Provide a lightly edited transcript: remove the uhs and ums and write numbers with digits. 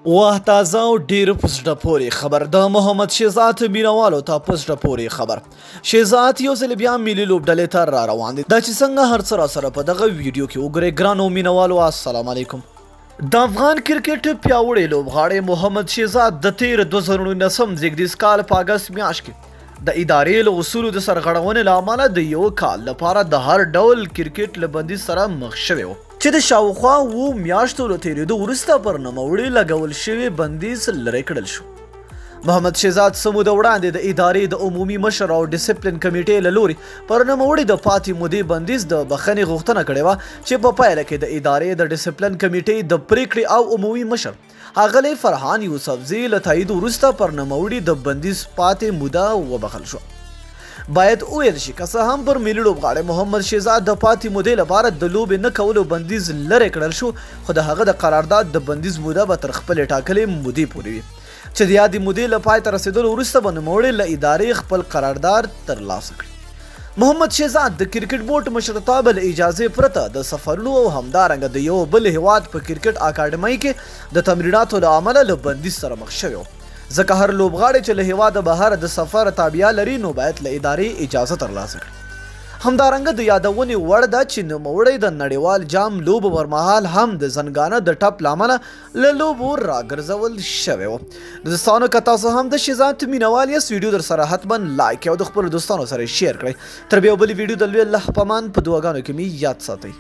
واه تازه او ډیر پزړه پورې خبر د محمد شهزاد مینوالو ته پزړه پورې خبر. شهزاد یو ځل بیا ملي لوبډلې ته را روان دي. دا چې څنګه هر څه را سره په دغه ویډیو کې وګورئ. ګرانو مینوالو السلام علیکم. د افغان کرکټ پیاوړی لوبغاړی محمد شهزاد د 2019 زیږدیز کال په اګست میاشت کې د ادارې له اصولو د سرغړونې له امله د یو کال لپاره د هر ډول کرکټ له بندیز سره مخ شوی و چې د شاوخوا 7 میاشتو له تېرېدو وروسته پر نوموړي لګول شوی بندیز لرې کړل شو. محمد شهزاد څه موده وړاندې د ادارې د عمومي مشر او ډیسپلین کمیټې له لوري پر نوموړي د پاتې مودې بندیز د بخښنې غوښتنه کړې وه چې په پایله کې د ادارې د ډیسپلین کمیټې د پریکړې او عمومي مشر ښاغلی فرحان یوسفزي له تایید وروسته پر نوموړي د بندیز پاتې موده وبخښل شوه. باید وویل شي که څه هم پر ملي لوبغاړی محمد شهزاد د پاتې مودې لپاره د لوبې نه کولو بندیز لرې کړل شو، خو د هغه د قرارداد د بندیز موده به تر خپلې ټاکلې مودې پورې وي چې د یادې مودې له پای ته رسېدلو وروسته به نوموړی له ادارې خپل قرارداد ترلاسه کړي. محمد شهزاد د کرکټ بورډ مشرتابه له اجازې پرته د سفرونو او همدارنګه د یو بل هیواد په کرکټ اکاډمۍ کې د تمریناتو له امله له بندیز سره مخ شوی و، ځکه هر لوبغاړی چې له هیواده بهر د سفر تابعه لري نو باید له ادارې اجازه ترلاسه کړي. همدارنګه د یادونې وړ ده چې نوموړی د نړیوال جام لوبو پر مهال هم د زنګانه د ټپ له امله له لوبو راګرځول شوی و. دوستانو که تاسو هم د شهزاد مینوال یاست ویډیو در سره حتما لایک او د خپلو دوستانو سره شیر کړئ. تر بیا بلې ویډیو د لوی الله په امان په دعاګانو کې مې یاد ساتئ.